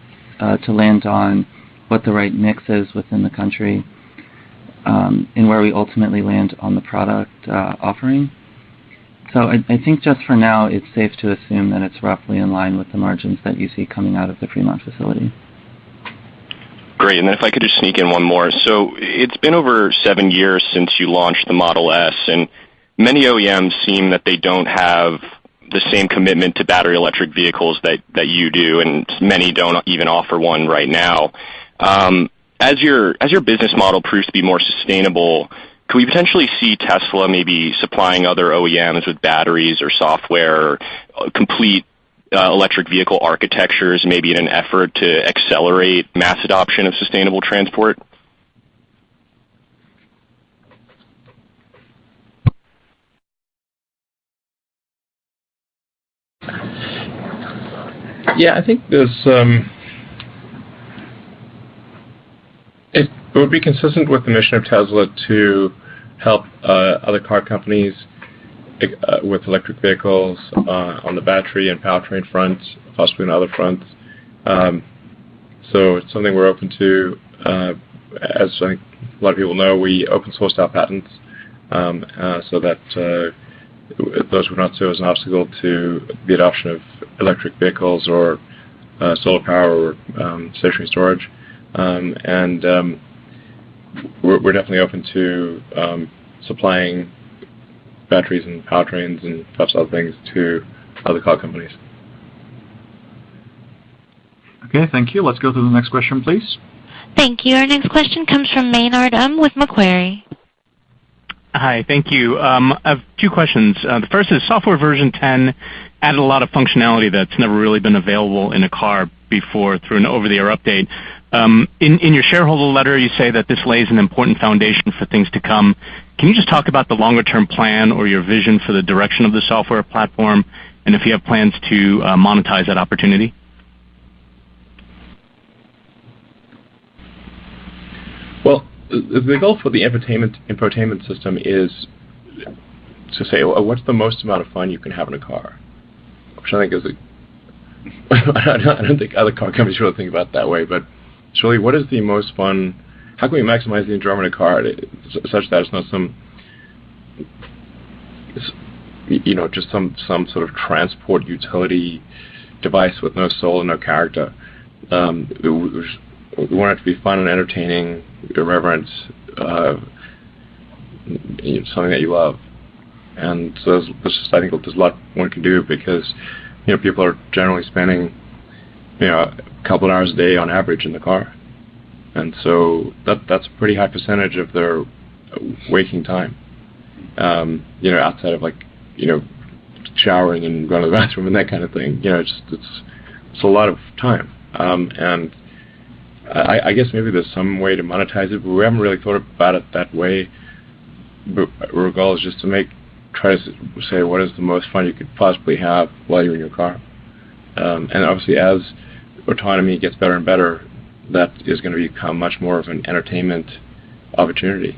land on what the right mix is within the country and where we ultimately land on the product offering. So I think just for now, it's safe to assume that it's roughly in line with the margins that you see coming out of the Fremont facility. Great. And then if I could just sneak in one more. So it's been over 7 years since you launched the Model S, and many OEMs seem that they don't have the same commitment to battery electric vehicles that you do, and many don't even offer one right now. As your business model proves to be more sustainable, could we potentially see Tesla maybe supplying other OEMs with batteries or software, or complete electric vehicle architectures, maybe in an effort to accelerate mass adoption of sustainable transport? Yeah, I think there's it would be consistent with the mission of Tesla to help other car companies with electric vehicles on the battery and powertrain front, possibly on other fronts. So it's something we're open to. As I think a lot of people know, we open sourced our patents so that those would not serve as an obstacle to the adoption of electric vehicles or solar power or stationary storage. And we're definitely open to supplying batteries and powertrains and perhaps other things to other car companies. Okay, thank you. Let's go to the next question, please. Thank you. Our next question comes from Maynard with Macquarie. Hi, thank you. I have two questions. The first is software version 10 added a lot of functionality that's never really been available in a car before through an over-the-air update. In your shareholder letter, you say that this lays an important foundation for things to come. Can you just talk about the longer-term plan or your vision for the direction of the software platform, and if you have plans to monetize that opportunity? Well, the goal for the infotainment system is to say, well, what's the most amount of fun you can have in a car? Which I think is I don't think other car companies really think about it that way, but it's really, what is the most fun? How can we maximize the enjoyment of a car such that it's not just some sort of transport utility device with no soul and no character. We want it to be fun and entertaining, irreverent, something that you love. And so I think there's a lot one can do, because people are generally spending a couple of hours a day on average in the car, and so that's a pretty high percentage of their waking time. Outside of showering and going to the bathroom and that kind of thing. It's a lot of time. And I guess maybe there's some way to monetize it, but we haven't really thought about it that way. But our goal is just to try to say what is the most fun you could possibly have while you're in your car. And obviously, as autonomy gets better and better, that is going to become much more of an entertainment opportunity.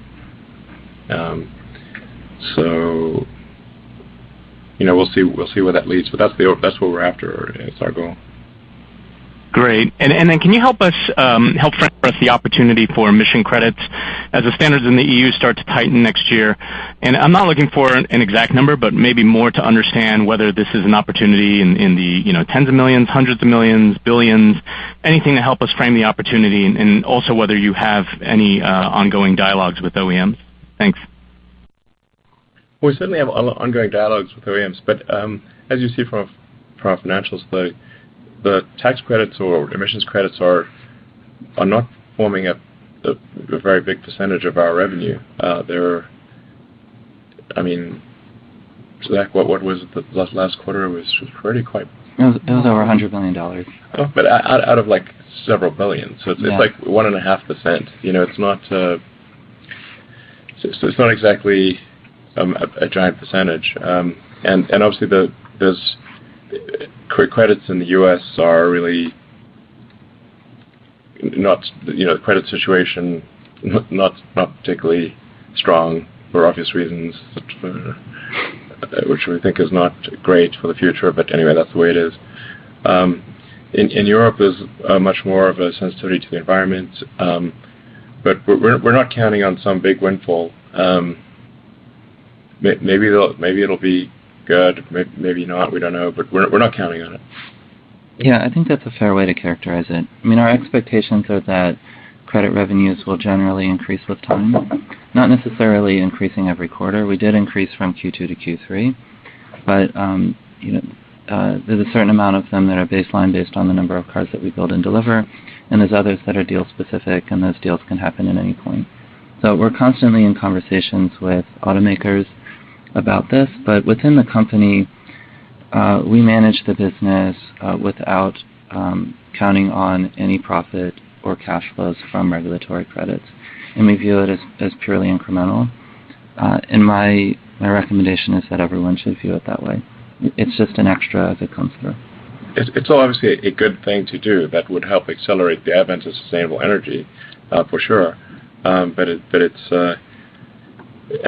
So we'll see where that leads, but that's what we're after. It's our goal. Great. And then can you help us help frame for us the opportunity for emission credits as the standards in the EU start to tighten next year? And I'm not looking for an exact number, but maybe more to understand whether this is an opportunity in the tens of millions, hundreds of millions, billions, anything to help us frame the opportunity, and also whether you have any ongoing dialogues with OEMs. Thanks. We certainly have ongoing dialogues with OEMs, but as you see from our financials, the tax credits or emissions credits are not forming a very big percentage of our revenue. Zach, what was it? The last quarter was pretty quite. It was over $100 million. Oh, but out of several billion, so it's like 1.5%. It's not. It's not exactly a giant percentage, and obviously there's credits in the U.S. are really not, the credit situation not particularly strong for obvious reasons, which we think is not great for the future. But anyway, that's the way it is. In Europe, there's much more of a sensitivity to the environment, but we're not counting on some big windfall. Maybe it'll be good, maybe not. We don't know, but we're not counting on it. Yeah, I think that's a fair way to characterize it. Our expectations are that credit revenues will generally increase with time, not necessarily increasing every quarter. We did increase from Q2 to Q3, but there's a certain amount of them that are baseline based on the number of cars that we build and deliver, and there's others that are deal specific, and those deals can happen at any point. So we're constantly in conversations with automakers about this, but within the company, we manage the business without counting on any profit or cash flows from regulatory credits, and we view it as purely incremental. And my recommendation is that everyone should view it that way. It's just an extra as it comes through. It's obviously a good thing to do that would help accelerate the advent of sustainable energy, for sure. But it's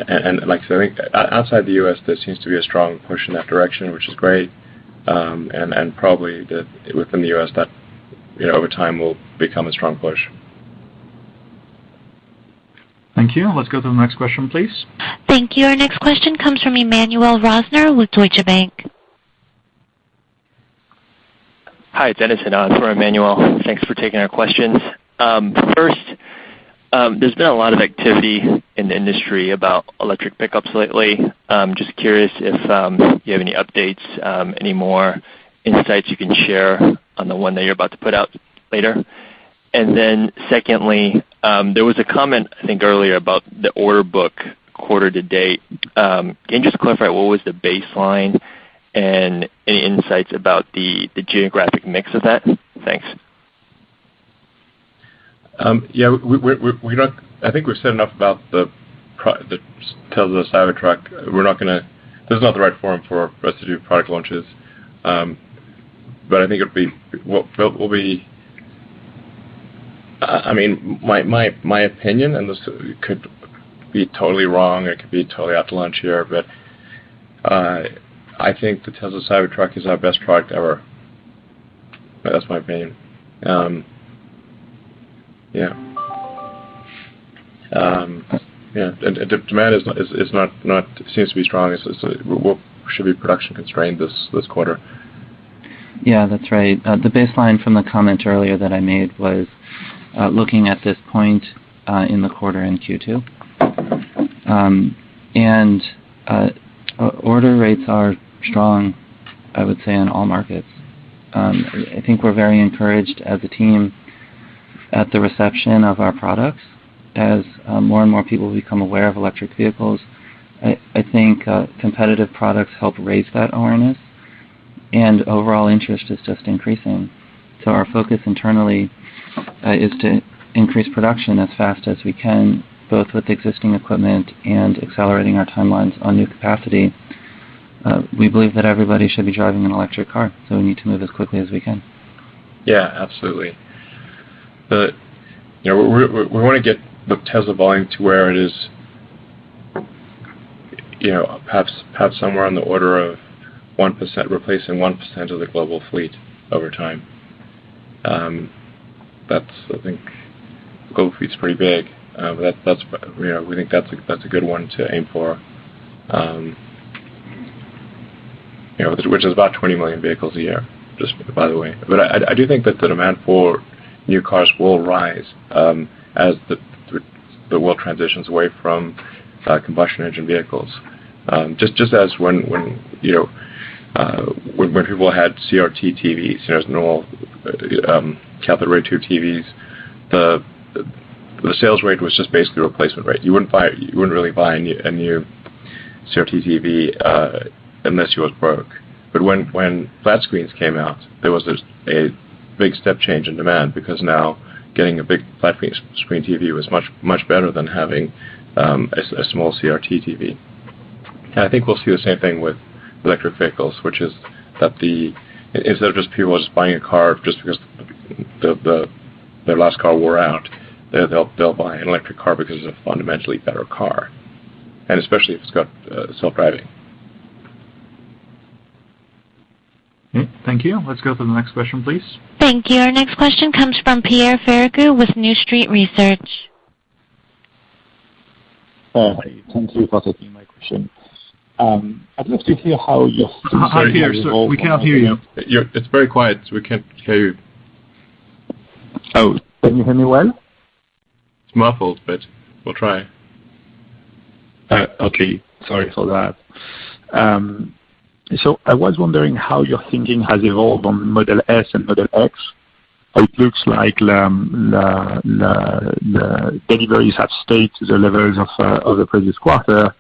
and like I said, I think outside the U.S. there seems to be a strong push in that direction, which is great. And probably that within the U.S. that over time will become a strong push. Thank you. Let's go to the next question, please. Thank you. Our next question comes from Emmanuel Rosner with Deutsche Bank. Hi, it's Edison for Emmanuel. Thanks for taking our questions. First, there's been a lot of activity in the industry about electric pickups lately. Just curious if you have any updates, any more insights you can share on the one that you're about to put out later. And then secondly, there was a comment, I think, earlier about the order book quarter to date. Can you just clarify what was the baseline and any insights about the geographic mix of that? Thanks. Yeah, we're not. I think we've said enough about the Tesla Cybertruck. We're not going to. This is not the right forum for us to do product launches. But I think will be. I mean, my opinion, and this could be totally wrong. It could be totally out to lunch here, but I think the Tesla Cybertruck is our best product ever. That's my opinion. Yeah. And demand is not seems to be strong. We should be production constrained this quarter. Yeah, that's right. The baseline from the comment earlier that I made was looking at this point in the quarter in Q2, and order rates are strong, I would say, in all markets. I think we're very encouraged as a team at the reception of our products as more and more people become aware of electric vehicles. I think competitive products help raise that awareness, and overall interest is just increasing. So our focus internally is to increase production as fast as we can, both with existing equipment and accelerating our timelines on new capacity. We believe that everybody should be driving an electric car, so we need to move as quickly as we can. Yeah, absolutely. We want to get the Tesla volume to where it is, perhaps somewhere on the order of 1%, replacing 1% of the global fleet over time. I think the global fleet's pretty big, but we think that's a good one to aim for. Which is about 20 million vehicles a year, just by the way. But I do think that the demand for new cars will rise as the world transitions away from combustion engine vehicles. Just as when people had CRT TVs, normal cathode ray tube TVs, the sales rate was just basically replacement rate. You wouldn't really buy a new CRT TV unless you was broke. But when flat screens came out, there was a big step change in demand, because now getting a big flat screen TV was much better than having a small CRT TV. And I think we'll see the same thing with electric vehicles, which is that instead of just people just buying a car just because their last car wore out, they'll buy an electric car because it's a fundamentally better car, and especially if it's got self-driving. Okay, thank you. Let's go to the next question, please. Thank you. Our next question comes from Pierre Ferragu with New Street Research. Thank you for taking my question. I'd love to hear how your... Hi, Pierre, sir. We cannot hear you. It's very quiet, so we can't hear you. Oh, can you hear me well? It's muffled, but we'll try. Okay, sorry for that. So I was wondering how your thinking has evolved on Model S and Model X. It looks like the deliveries have stayed to the levels of the previous quarter,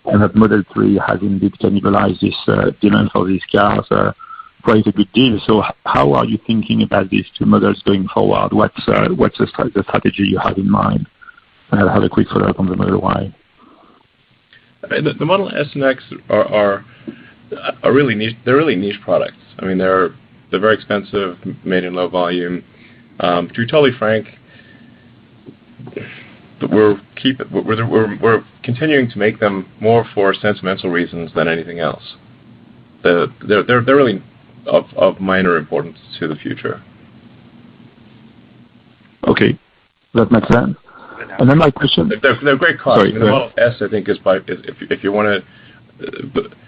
and that Model 3 has indeed cannibalized this demand for these cars quite a good deal. So how are you thinking about these two models going forward? What's the strategy you have in mind? And I'll have a quick follow-up on the Model Y. The Model S and X are really niche. They're really niche products. I mean, they're very expensive, made in low volume. To be totally frank, we're continuing to make them more for sentimental reasons than anything else. They're really of minor importance to the future. Okay, that makes sense. And then my question... They're great cars. Sorry, the Model S, I think, if you want to...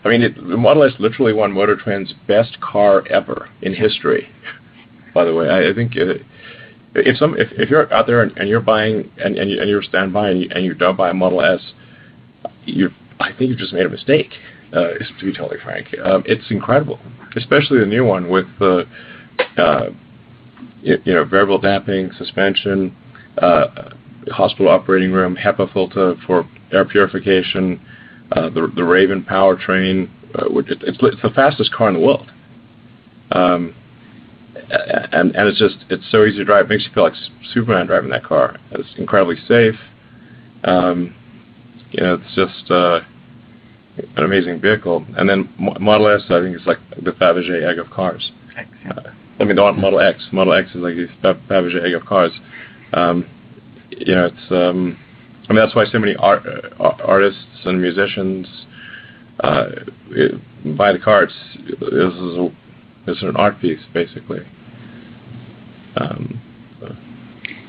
the Model S literally won Motor Trend's best car ever in history. By the way, I think if you're out there and you're buying and you're standby and you don't buy a Model S, I think you've just made a mistake. To be totally frank, it's incredible, especially the new one with the variable damping, suspension, hospital operating room, HEPA filter for air purification. The Raven powertrain, it's the fastest car in the world, and it's so easy to drive. It makes you feel like Superman driving that car. It's incredibly safe. It's just an amazing vehicle. And then Model S, I think, is like the Fabergé egg of cars. The Model X. Model X is like the Fabergé egg of cars. It's mean, that's why so many artists and musicians buy the car. It's an art piece, basically.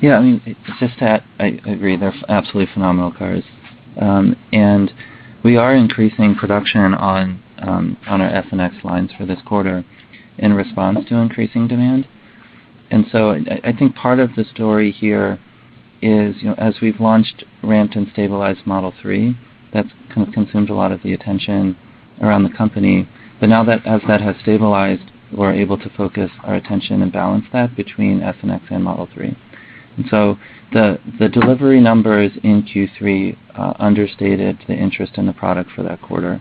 Yeah, I mean, it's just that I agree. They're absolutely phenomenal cars, and we are increasing production on our S and X lines for this quarter in response to increasing demand. And so I think part of the story here is, as we've launched, ramped, and stabilized Model 3, that's kind of consumed a lot of the attention around the company. But now that as that has stabilized, we're able to focus our attention and balance that between S and X and Model 3. And so the delivery numbers in Q3 understated the interest in the product for that quarter.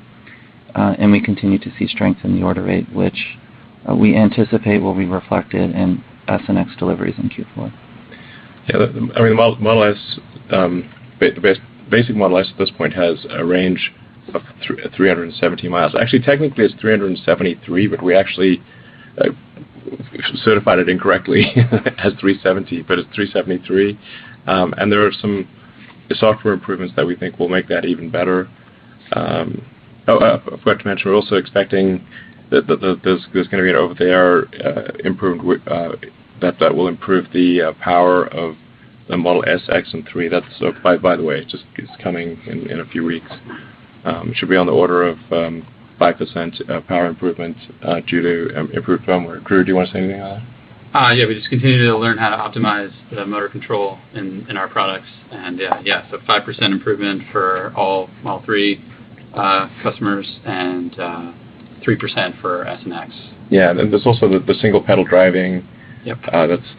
And we continue to see strength in the order rate, which we anticipate will be reflected in S and X deliveries in Q4. Yeah, I mean, the Model S, the basic Model S at this point has a range of 370 miles. Actually, technically it's 373, but we actually certified it incorrectly as 370, but it's 373. And there are some software improvements that we think will make that even better. I forgot to mention, we're also expecting that there's going to be an over-the-air improvement that will improve the power of the Model S, X, and 3. That's by the way, it's coming in a few weeks. It should be on the order of 5% power improvement due to improved firmware. Drew, do you want to say anything on that? Yeah, we just continue to learn how to optimize the motor control in our products, and so 5% improvement for all Model 3 customers and 3% for S and X. Yeah, and there's also the single pedal driving. Yep.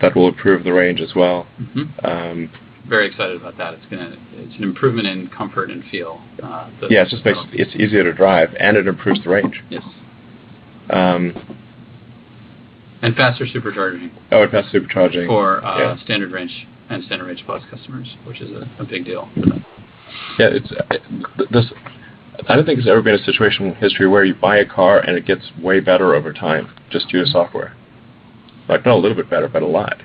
That will improve the range as well. Mm-hmm. Very excited about that. It's an improvement in comfort and feel. Yeah, it just makes it's easier to drive, and it improves the range. Yes. And faster supercharging. Oh, and faster supercharging for standard range and standard range plus customers, which is a big deal for them. Yeah, I don't think there's ever been a situation in history where you buy a car and it gets way better over time just due to software. Like, not a little bit better, but a lot.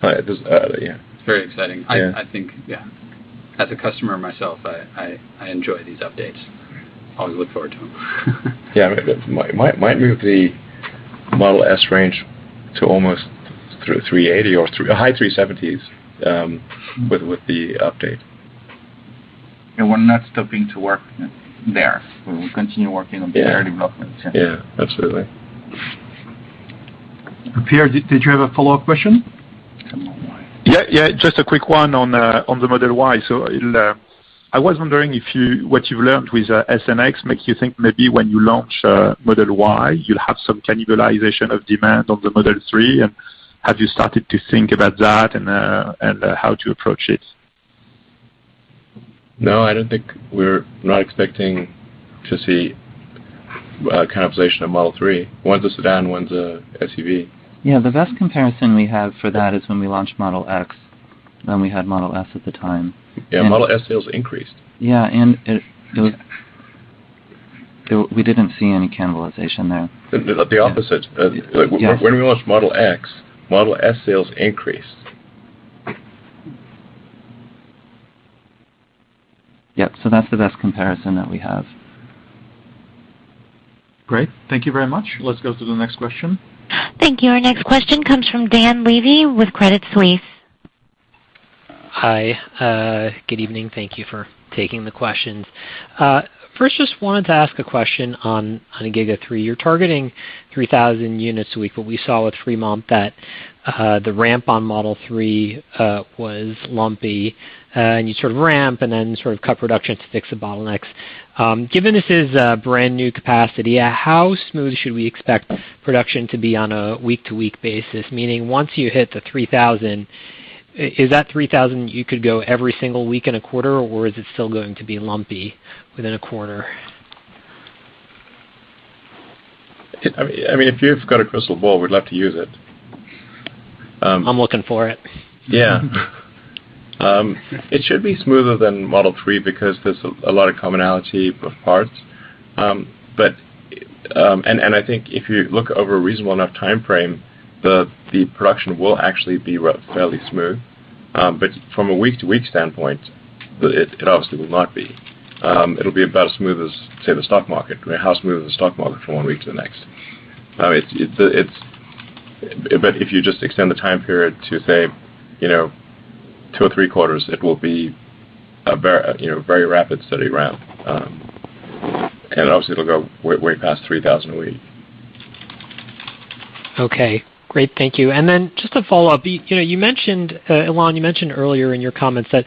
Yeah. It's very exciting. Yeah. I think, as a customer myself, I enjoy these updates. Always look forward to them. Yeah, it might move the Model S range to almost 380 or high 370s with the update. And we're not stopping to work there. We will continue working on their development. Yeah, absolutely. Pierre, did you have a follow-up question? Yeah, just a quick one on the Model Y. So I was wondering if what you've learned with S and X makes you think maybe when you launch Model Y, you'll have some cannibalization of demand on the Model 3, and have you started to think about that and how to approach it? No, I don't think we're not expecting to see cannibalization of Model 3. One's a sedan, one's a SUV. Yeah, the best comparison we have for that is when we launched Model X, then we had Model S at the time. Yeah, and Model S sales increased. Yeah, and we didn't see any cannibalization there. The opposite. When we launched Model X, Model S sales increased. Yep, so that's the best comparison that we have. Great. Thank you very much. Let's go to the next question. Thank you. Our next question comes from Dan Levy with Credit Suisse. Hi. Good evening. Thank you for taking the questions. First, just wanted to ask a question on Giga 3. You're targeting 3,000 units a week, but we saw with Fremont that the ramp on Model 3 was lumpy, and you sort of ramp and then sort of cut production to fix the bottlenecks. Given this is brand new capacity, how smooth should we expect production to be on a week-to-week basis? Meaning, once you hit the 3,000, is that 3,000 you could go every single week in a quarter, or is it still going to be lumpy within a quarter? I mean, if you've got a crystal ball, we'd love to use it. I'm looking for it. Yeah. It should be smoother than Model 3 because there's a lot of commonality of parts. But I think if you look over a reasonable enough time frame, the production will actually be fairly smooth. But from a week-to-week standpoint, it obviously will not be. It'll be about as smooth as, say, the stock market. I mean, how smooth is the stock market from one week to the next? But if you just extend the time period to, say, 2 or 3 quarters, it will be a very rapid, steady ramp. And obviously it'll go way past 3,000 a week. Okay, great, thank you. And then just to follow up, you mentioned, Elon, you mentioned earlier in your comments that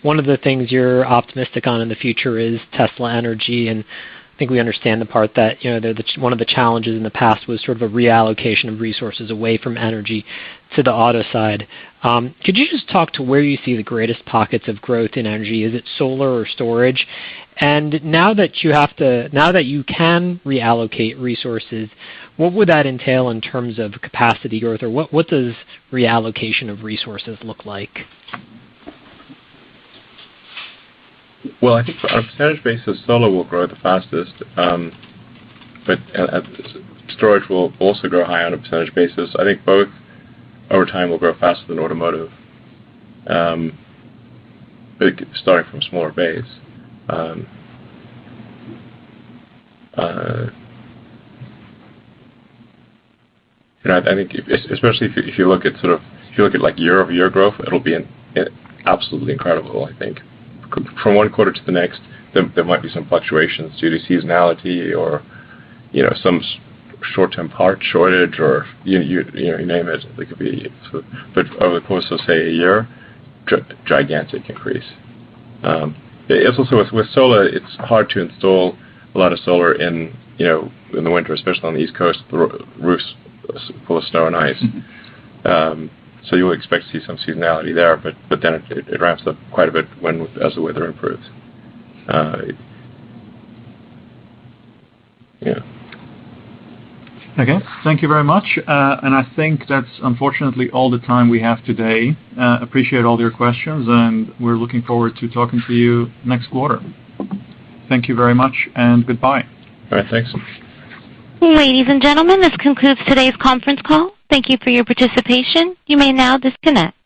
one of the things you're optimistic on in the future is Tesla Energy, and I think we understand the part that one of the challenges in the past was sort of a reallocation of resources away from energy to the auto side. Could you just talk to where you see the greatest pockets of growth in energy? Is it solar or storage? And now that you can reallocate resources, what would that entail in terms of capacity growth, or what does reallocation of resources look like? Well, I think on a percentage basis, solar will grow the fastest, but storage will also grow high on a percentage basis. I think both over time will grow faster than automotive, but starting from a smaller base. I think especially if you look at like year-over-year growth, it'll be absolutely incredible. I think. From one quarter to the next, there might be some fluctuations due to seasonality or, some short-term part shortage or you name it. There could be, but over the course of say a year, gigantic increase. It's also with solar, it's hard to install a lot of solar in the winter, especially on the East Coast. The roofs full of snow and ice. Mm-hmm. So you will expect to see some seasonality there, but then it ramps up quite a bit as the weather improves. Yeah. Okay, thank you very much. And I think that's unfortunately all the time we have today. Appreciate all your questions, and we're looking forward to talking to you next quarter. Thank you very much, and goodbye. All right, thanks. Ladies and gentlemen, this concludes today's conference call. Thank you for your participation. You may now disconnect.